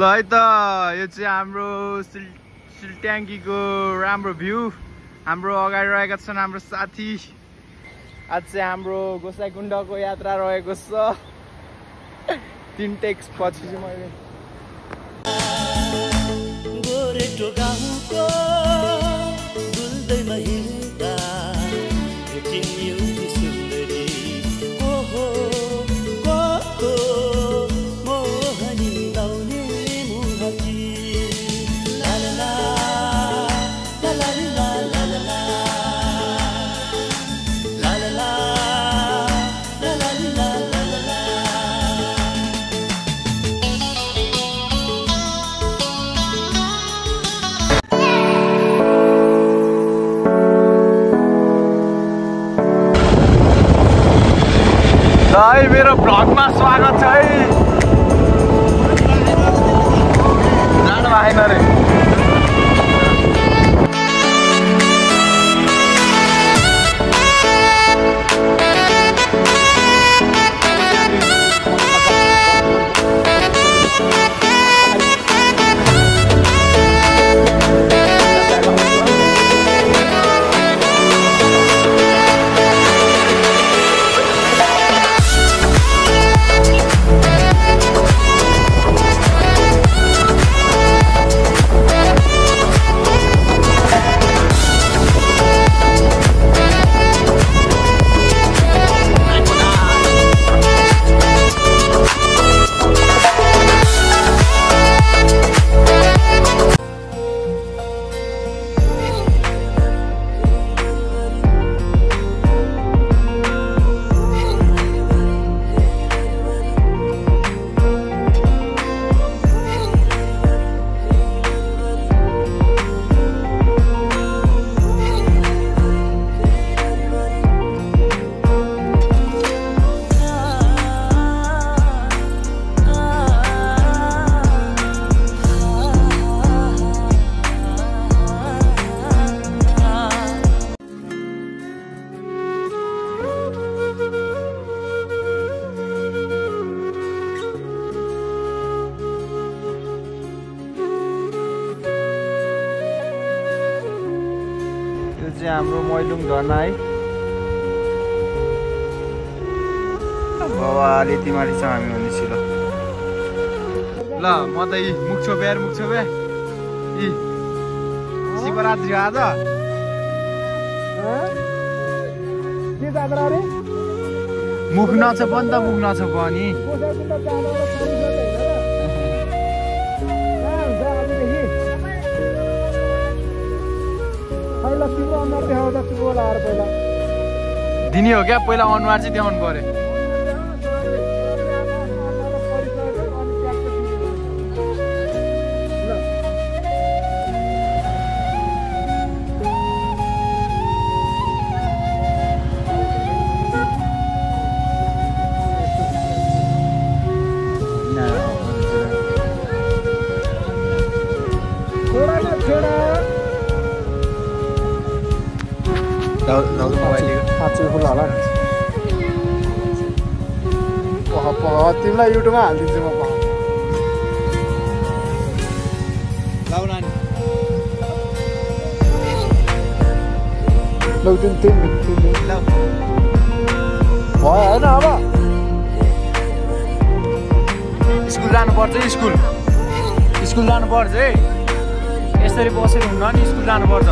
ल है त यो चाहिँ हाम्रो सिलट्याङ्कीको राम्रो भ्यू। हाम्रो अगाडि रहेका छन् हाम्रो साथी। आज चाहिँ हाम्रो गोसाइकुण्डको यात्रा रहेको छ। 3 टेक्स पछि चाहिँ मैले गोरेटो गाउँको दुल्दैमा हिँड्दा भेटियो सुन्दरी को हो मोहनी लाउने मुहाकी ला ला ला ला ला ला ला ला ला ला ला ला है मेरो भ्लगमा स्वागत छ है। जानु भएन रे। हाम्रो मैलुङ झरना है। बाबाले तिमीहरू छ हामी भनेपछि ल म त यी मुख छोपे यी शिवरात्रि आज मुख नछोप नि त मुख नछोप नि। दिने हो क्या पहिला अनुहार चाहिँ देखाउनु पर्यो। तिमीलाई युट्युबमा हालिदिन्छु म भयो होइन। अब स्कुल जानुपर्छ स्कुल जानुपर्छ है। यसरी बसेर हुन्न नि स्कुल जानुपर्छ।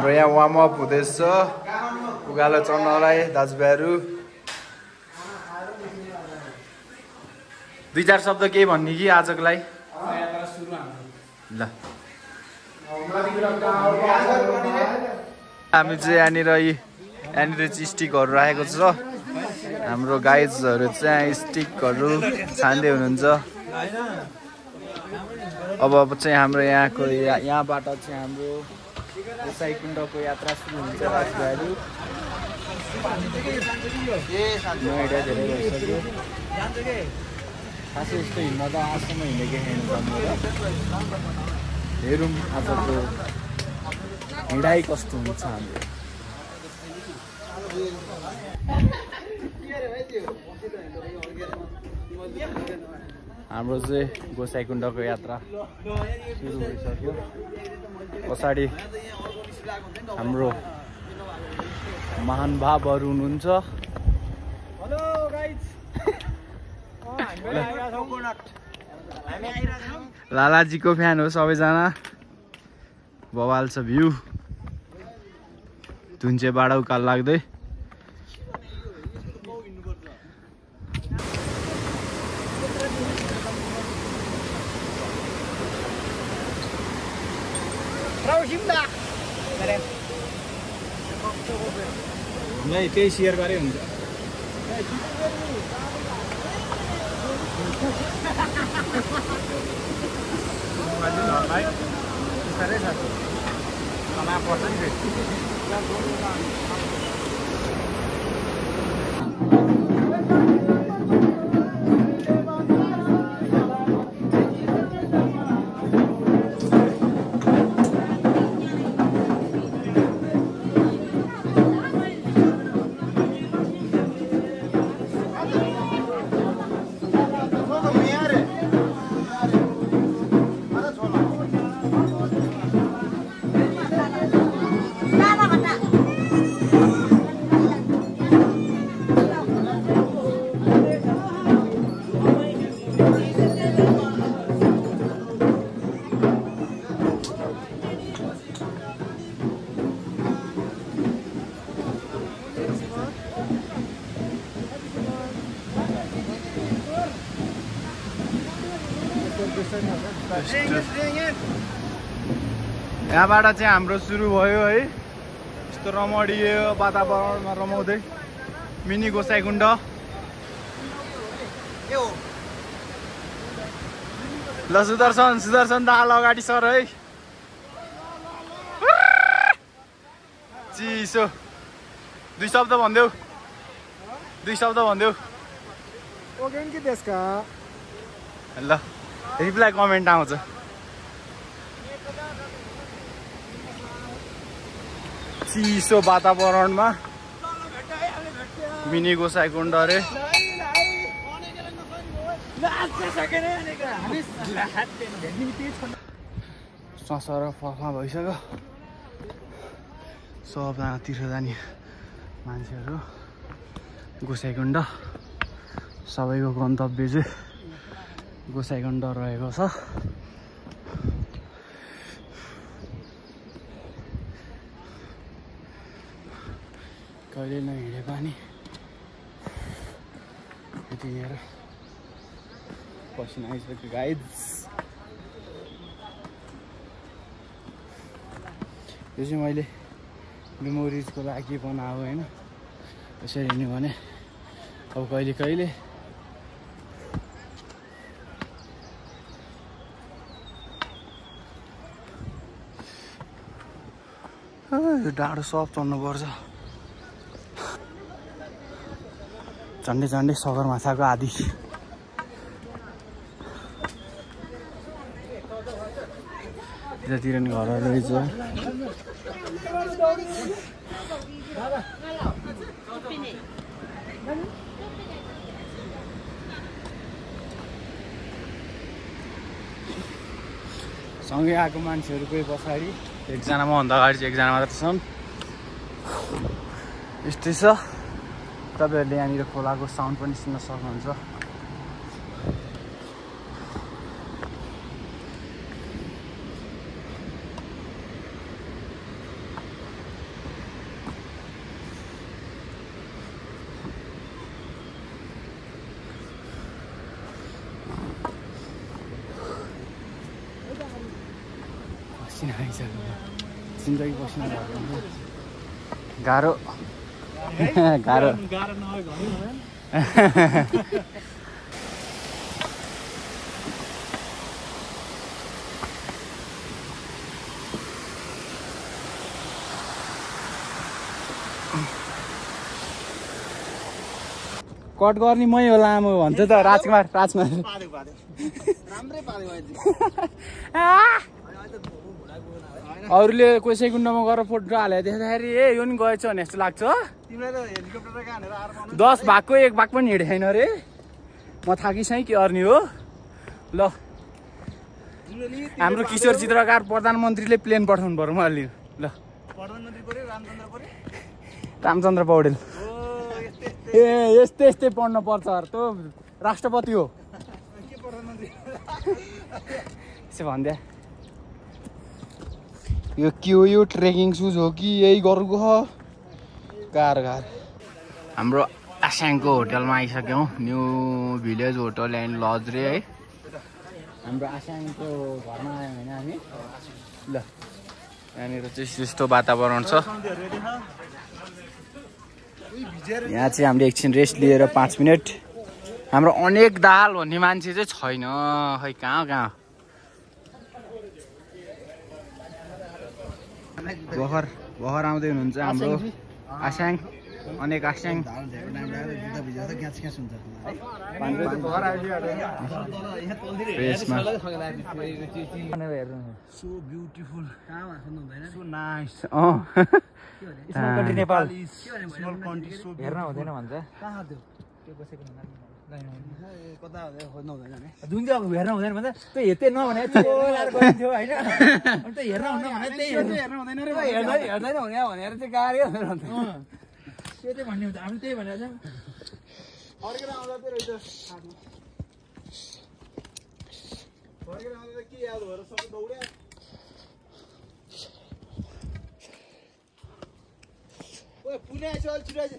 यहाँ वार्मअप हुँदैछ उकालो चढ्नलाई दाजुभाइहरू। 2-4 शब्द केही भन्ने कि आजको लागि ल। हामी चाहिँ यहाँनिर चाहिँ स्टिकहरू राखेको छ। हाम्रो गाइड्सहरू चाहिँ स्टिकहरू छान्दै हुनुहुन्छ। अब चाहिँ हाम्रो यहाँबाट चाहिँ हाम्रो गोसाइकुण्डको यात्रा सुरु हुन्छ दाजुभाइहरू। खासै यस्तो हिँड्न त आजसम्म हिँडेको हेरौँ आजको हिँडाइ कस्तो हुन्छ हाम्रो। हाम्रो चाहिँ गोसाइकुण्डको यात्रा सुरु भइसक्यो। पछाडि हाम्रो महानुभावहरू हुनुहुन्छ। लालाजीको फ्यान हो सबैजना। बवाल छ भ्यू, धुन्चेबाट उकालो लाग्दै। नहीं त्यही सेयर गरे हुन्छ। यहाँबाट चाहिँ हाम्रो सुरु भयो है। यस्तो रमणीय वातावरणमा रमाउँदै मिनी गोसाइकुण्ड। ल सुदर्शन दाल अगाडि सर है। चिसो दुई शब्द भन्देऊ। ल रिप्लाई कमेन्ट आउँछ। चिसो वातावरणमा मिनी गोसाइकुण्ड रे। ससर फफा भइसक्यो। सबजना तीर्थ जाने मान्छेहरू गोसाइकुण्ड। सबैको गन्तव्य चाहिँ गोसाइकुण्ड रहेको छ। कहिले नहिँडे पनि यतिखेर पसिना आइसक्यो गाइड्स। यो चाहिँ मैले मेमोरिजको लागि बनाएको होइन। यसरी हिँड्यो भने अब कहिले यो डाँडो सब चढ्नुपर्छ। झन्डै सगरमाथाको आधी। यतातिर नि घरहरू रहेछ। सँगै आएको मान्छेहरू कोही पछाडि, एकजना मभन्दा अगाडि चाहिँ एकजना मात्र छन्। यस्तै छ। तपाईँहरूले यहाँनिर खोलाको साउन्ड पनि सुन्न सक्नुहुन्छ। पसिना आइसक्यो। जिन्दगी पसिना भएको गाह्रो कट गर्ने मै हो लामो भन्छ त राजकुमार अरूले कसै कुण्डमा गएर फोटो हालेर देख्दाखेरि ए यो नि गएछ भने जस्तो लाग्छ 10 भागको 1 भाग पनि हिँडेको छैन अरे म थाकिसकेँ के गर्ने हो ल हाम्रो किशोर चित्रकार प्रधानमन्त्रीले प्लेन पठाउनु पर्यो मलाई ल रामचन्द्र पौडेल ए यस्तै पढ्न पर्छ अरे त राष्ट्रपति हो यसो भन्दै यो के हो यो ट्रेकिङ सुज हो कि यही गरौँको कार हाम्रो आसाङको होटलमा आइसक्यौँ new village hotel and lodge रे है हाम्रो आसाङको घरमा आयौँ होइन हामी ल यहाँनिर चाहिँ यस्तो वातावरण छ यहाँ चाहिँ हामीले एकछिन रेस्ट लिएर 5 मिनट हाम्रो अनेक दाल भन्ने मान्छे चाहिँ छैन खै कहाँ बहर आउँदै हुनुहुन्छ हाम्रो आसाङ अनेक आसाङ हेर्न हुँदैन भन्छ जुन चाहिँ हेर्न हुँदैन भन्छ त्यो हेर्दै नभने गरिन्थ्यो होइन त्यो हेर्न हुँदैन भने त्यही हेर्दैन हुने भनेर चाहिँ गाह्रो त्यो चाहिँ भन्ने हुन्छ हामी त्यही भनेर चाहिँ फर्केर आउँदा चाहिँ रहेछ फर्केर आउँदा के याद भएर सबै दौड्या ओ पुणे आइसक्यो अलि छिटो आइज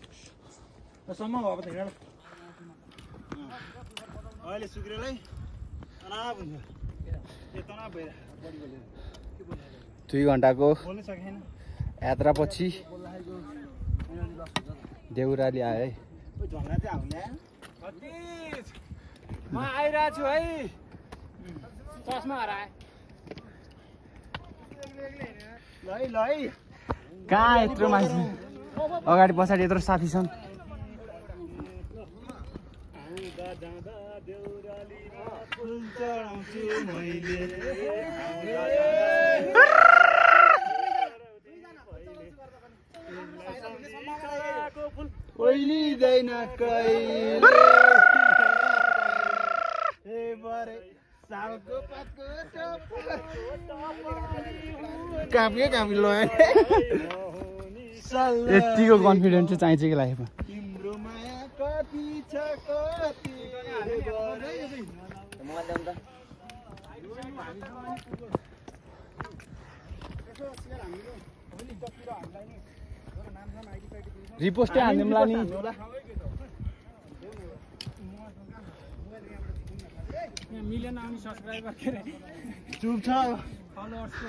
सम्म भयो त हिँड अहिले सुक्रेलाई तनाव हुन्छ यो तनाव भएर बढी बोलेर 2 घण्टाको बोल्न सकेन यात्रापछि देउराली आयो है झन्डा चाहिँ आउने म आइरहेको छु है चस्मा हराए ल कहाँ यत्रो मान्छे अगाडि पछाडि यत्रो साथी छन् यतिको कन्फिडेन्ट चाहिँ चाहिन्छ कि लाइफमा रिपोस्टै हान्दिउँला नि मिलेन आउने सब्सक्राइबर के रे चुप छ फलोअर्सको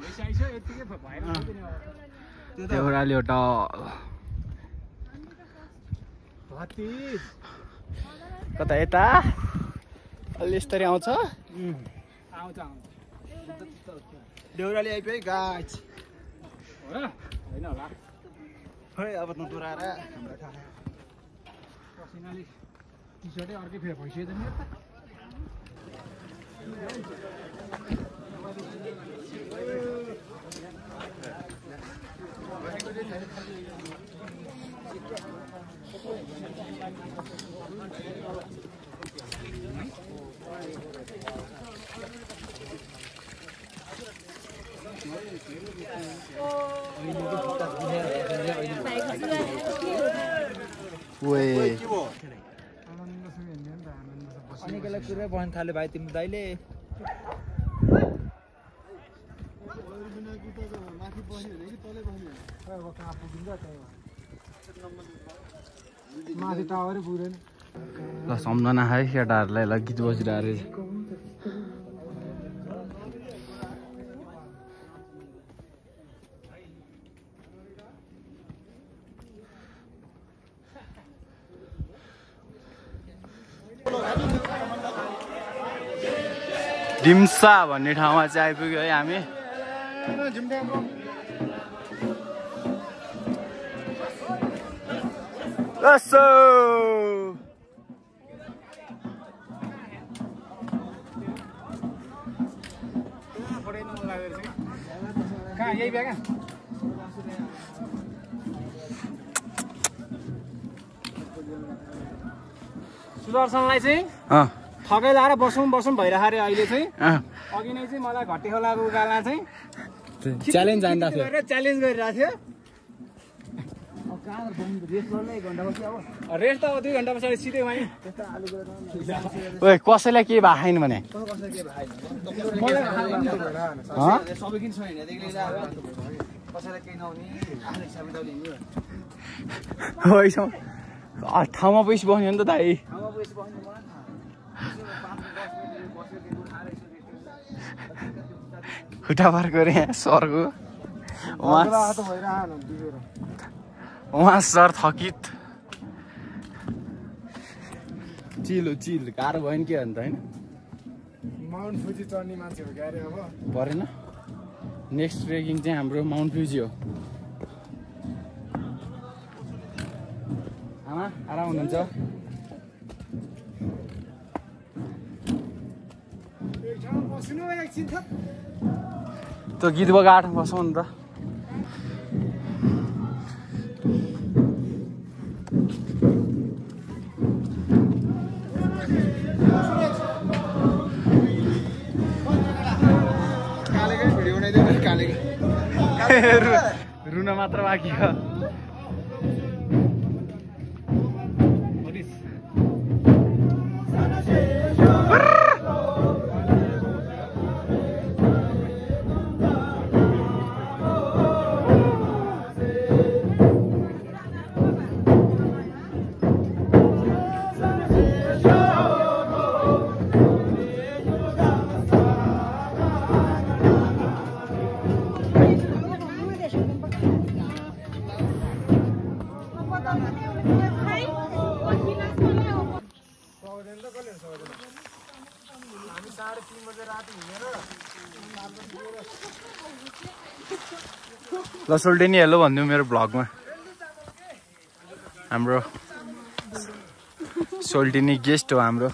भइसक्यो यतिकै भाइरल हुँदैन देउराली होटल कता यता अलि यस्तरी आउँछ देउराली आइपुग्यो गाइस होइन होला खै अब नदुराएर हामीलाई थाहा पसिनाले टी-सर्टै अर्कै फेरि भइसक्यो नि अनेकलाई कुरा बन्न थाल्यो भाइ तिम्रो दाइले माथि टावरै पुग्दैन ल सम्झना है केटाहरूलाई ल गीत बजिरहेको रहेछ डिम्सा भन्ने ठाउँमा चाहिँ आइपुग्यो है हामी Let's go! कहाँ यही ब्याग सुदर्शनलाई चाहिँ थकै लाएर बसौँ भइरहेको अरे अहिले चाहिँ अघि नै चाहिँ मलाई घट्टी खोलाको उकालमा चाहिँ च्यालेन्ज हान्दा थियो च्यालेन्ज गरिरहेको थियो रेस्ट त अब 2 घण्टा पछाडि सिधै वाइ ओए कसैलाई के भएको छैन भने सबै किन छैन त्यसले कसैलाई केही नहुने आफ्नो हिसाबले लिनु ठाउँमा पैसा बस्ने हो नि त दाइ ठाउँमा पैसा बस्नु मन खुट्टा पार्को रे सरको उहाँ सर थकित चिल गाह्रो भयो नि के अन्त होइन माउन्ट फुजी चढ्ने मान्छे हो क्यारे अब परेन नेक्स्ट ट्रेकिङ चाहिँ हाम्रो माउन्ट फ्युजी हो आमा आराम हुनुहुन्छ त्यो गीत बगाएर बसौँ नि त रुन मात्र बाँकी हो ल सोल्टेनी हेलो भनिदिउँ मेरो भ्लगमा हाम्रो सोल्टिनी गेस्ट हो हाम्रो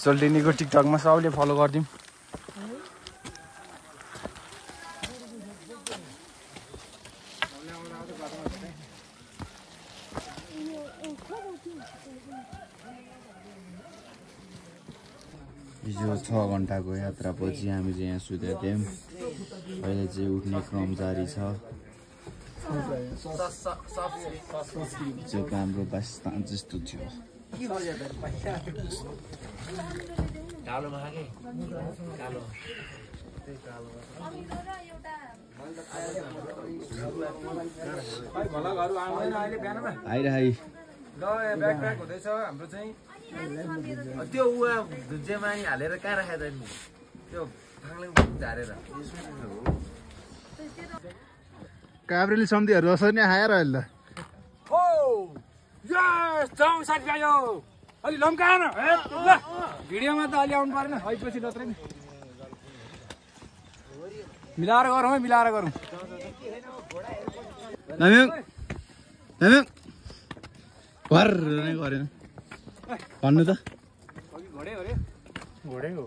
सोल्टिनीको टिकटकमा सबैले फलो गरिदिउँ हिजो 6 घण्टाको यात्रापछि हामी चाहिँ यहाँ सुतेका थियौँ अहिले चाहिँ उठ्ने क्रम जारी छ हिजोको हाम्रो वासस्थान जस्तो थियो हाम्रो चाहिँ त्यो उहाँ झुन्चेमानी हालेर कहाँ राखेर नि त्यो फाङ्लिङ झारेर काभ्रेली सम्धिहरू असर नै आएर अहिले हो यस जाउँ साथीभाइ अलि लम्काएन ल भिडियोमा त अलि आउनु परेन हैपछि जत्रै नि मिलाएर गरौँ है मिलाएर गरौँ घर नै गरेन भन्नु त घोडे हो रे घोडे हो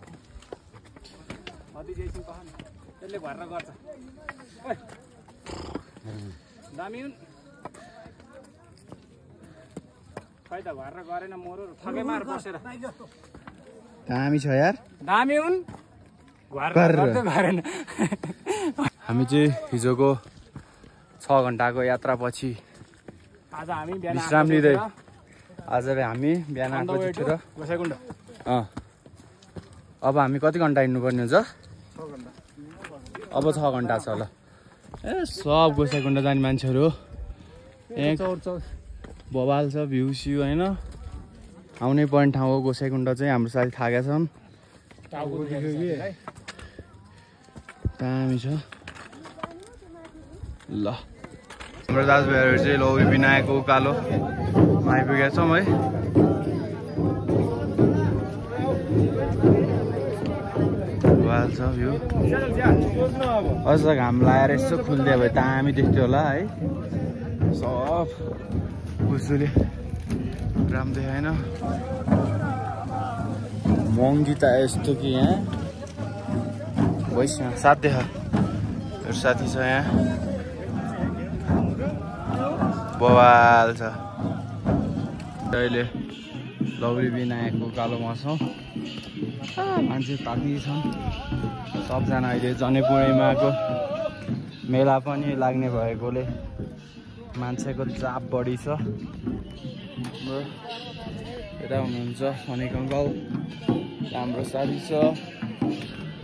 अति जैसिङ कहान त्यसले भर्न गर्छ दामी हुन् खै त भर्न गरेन मोरो थके मार बसेर दामी छ यार दामी हुन् गरेन हामी चाहिँ हिजोको 6 घण्टाको यात्रापछि आज हामी बिहान विश्राम लिँदै आज हामी बिहान आएको छिटो र गोसाइकुण्ड अब हामी कति घण्टा हिँड्नुपर्ने हुन्छ 6 घण्टा अब 6 घण्टा छ ल ए सब गोसाइकुण्ड जाने मान्छेहरू बबाल छ भ्यू स्यू होइन आउने पोइन्ट ठाउँ हो गोसाइकुण्ड चाहिँ हाम्रो साथी थाकेका छन् दामी छ ल हाम्रो दाजुभाइहरू चाहिँ लौ विनायकको उकालो आइपुगेका छौँ है वा बवाल छ भ्यू अझ घाम लाएर यसो खुल्दियो भए दामी देख्थ्यो होला है सब बुझुले राम्रो देखाएन महँगी त यस्तो कि यहाँ भइस साथ देखा मेरो साथी छ यहाँ बवाल छ अहिले लौरी बिन आएको कालो मौसम मान्छे ताती छन् सबजना अहिले जनेपुरैमाको मेला पनि लाग्ने भएकोले मान्छेको चाप बढी छ यता हुनुहुन्छ अनेक अङ्कल राम्रो साथी छ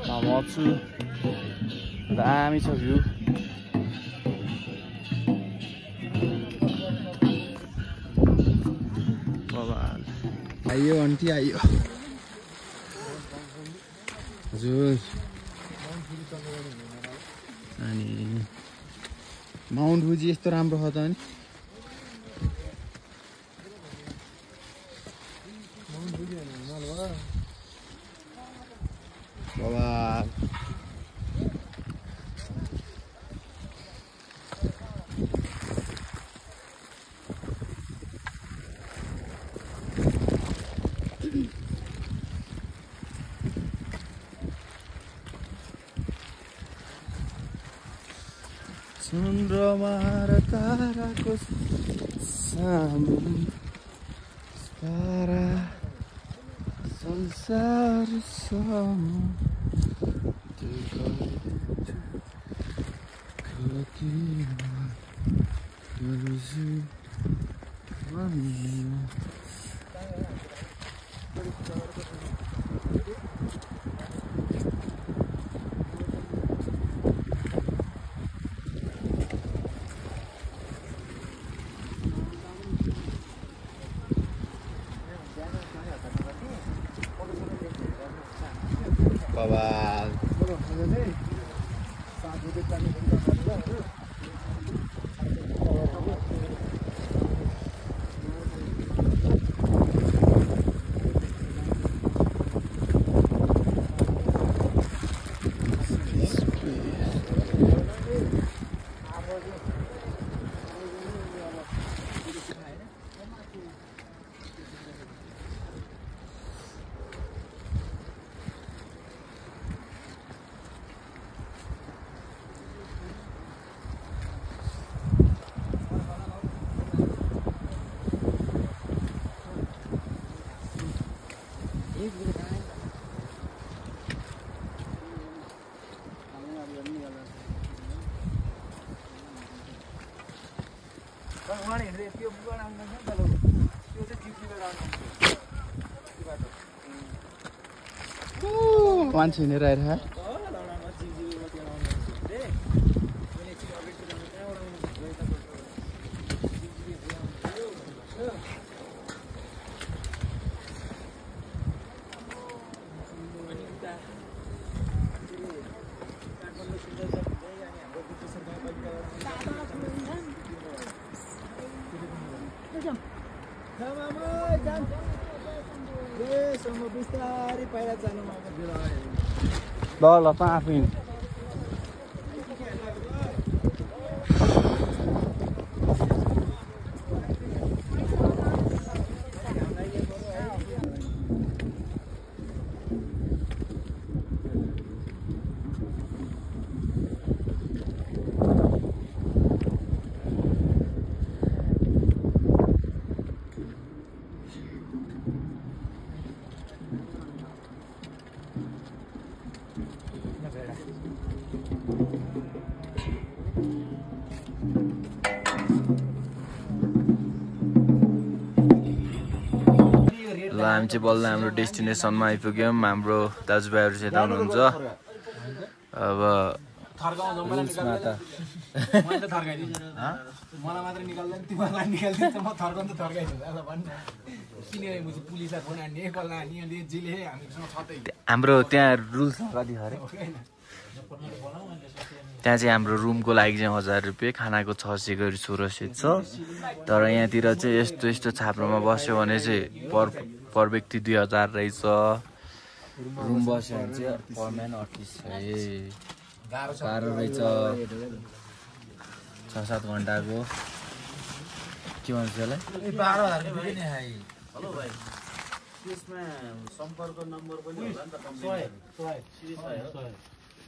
म छु दामी छ भ्यू आइयो आन्टी आइयो हजुर अनि माउन्ट फुजी यस्तो राम्रो छ त नि बाबा चन्द्रमा र ताराको सामु तारा संसार सामु bawal मान्छे हिँडेर आइरहेको ल ल त आफै ल हामी चाहिँ बल्ल हाम्रो डेस्टिनेसनमा आइपुग्यौँ हाम्रो दाजुभाइहरू चाहिँ यता हुनुहुन्छ अब रुल्समा त हाम्रो त्यहाँ रुल्स कति अरे त्यहाँ चाहिँ हाम्रो रुमको लागि चाहिँ 1000 रुपियाँ खानाको 600 गरी 1600 छ तर यहाँतिर चाहिँ यस्तो छाप्रोमा बस्यो भने चाहिँ पर व्यक्ति 2000 रहेछ रुम बस्यो भने चाहिँ पर म्यान 38 है। गाह्रो रहेछ 6-7 घन्टाको। के भन्छ यसलाई? हेलो भाइ त्यसमा सम्पर्क नम्बर पनि होला नि त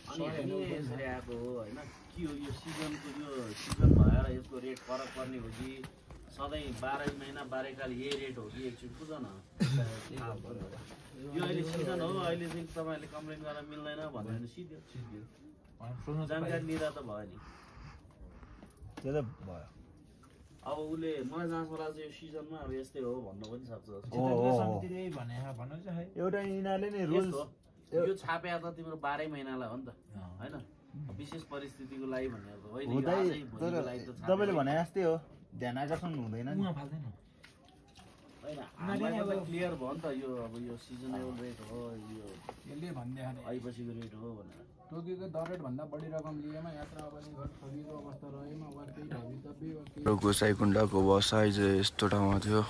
अनि यसरी आएको हो होइन के हो यो सिजनको यो सिजन भएर यसको रेट फरक पर्ने हो कि सधैँ 12 महिना 12 काल यही रेट हो कि एकचोटि बुझ न यो अहिले सिजन हो अहिले चाहिँ तपाईँहरूले कम्प्लेन गर्न मिल्दैन भन्यो भने सिध्यो जानकारी लिँदा त भयो नि त्यो त भयो अब उसले नयाँ जाँचमा चाहिँ यो सिजनमा अब यस्तै हो भन्नु पनि सक्छ एउटा यिनीहरूले नि रुल्स यो छापे त तिम्रो 12 महिनालाई हो नि त होइन विशेष परिस्थितिको लागि भनेर त होइन तपाईँले भने जस्तै हो ध्यान आकर्षण हुँदैन नि होइन हामीलाई त क्लियर भयो नि त यो अब यो सिजनेबल रेट हो यो यसले भन्दै आइपछिको रेट हो भनेर टोकियोको दर रेटभन्दा बढी रकम लिएमा यात्रा अवधि घर ठगिएको अवस्था रहेमा वा केही भवितव्य गोसाइकुण्डको बसाइ चाहिँ यस्तो ठाउँमा थियो।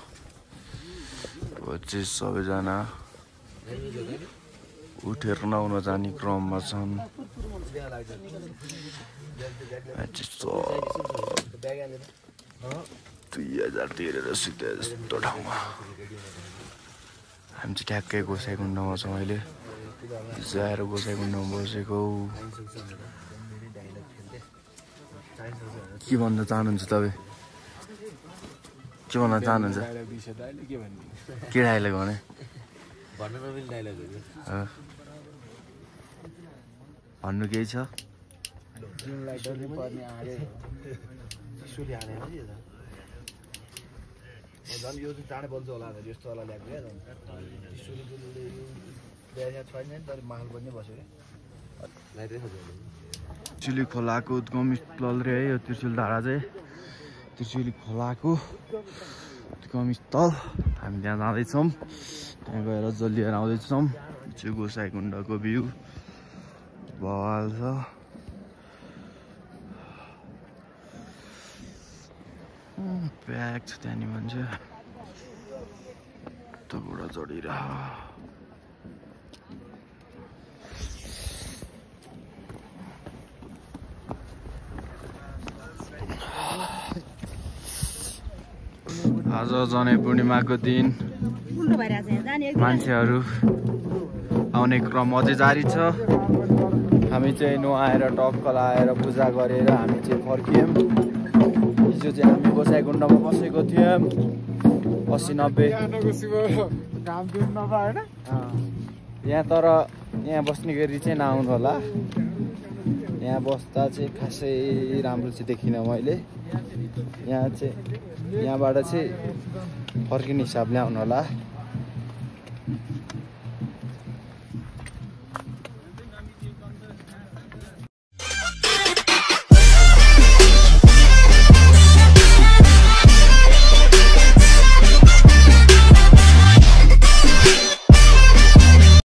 चाहिँ सबैजना उठेर नुहाउन जाने क्रममा छन्। 2000 तिरेर सुते जस्तो ठाउँमा हामी चाहिँ ठ्याक्कै गोसाइकुण्डमा छौँ अहिले। जाएर गोसाइकुण्डमा बसेको। के भन्न चाहनुहुन्छ तपाईँ? के भन्न चाहनुहुन्छ? के डाइलग भने भन्नु केही छ? झन् यो चाहिँ चाँडै बन्छ होला यस्तो होला ल्याएको क्या छैन तर माहौल पनि बस्यो क्या त्रिशुली खोलाको उद्गम स्थल रे है यो त्रिशुल धारा चाहिँ। त्रिशुली खोलाको उद्गम स्थल हामी त्यहाँ जाँदैछौँ। त्यहाँ गएर जल लिएर आउँदैछौँ। चाहिँ गोसाइकुण्डको भ्यू बवाल छ। प्याक छ त्यहाँनिर मान्छे त घोडा चढिरह। आज जनै पूर्णिमाको दिन मान्छेहरू आउने क्रम अझै जारी छ। हामी चाहिँ नुहाएर टक्क लाएर पूजा गरेर हामी चाहिँ फर्कियौँ। हिजो चाहिँ हामी गोसाइकुण्डमा बसेको थियौँ 80-90 यहाँ। तर यहाँ बस्ने गरी चाहिँ नआउनु होला। यहाँ बस्दा चाहिँ खासै राम्रो चाहिँ देखिनँ मैले। यहाँ चाहिँ यहाँबाट चाहिँ फर्किने हिसाबले आउनु होला।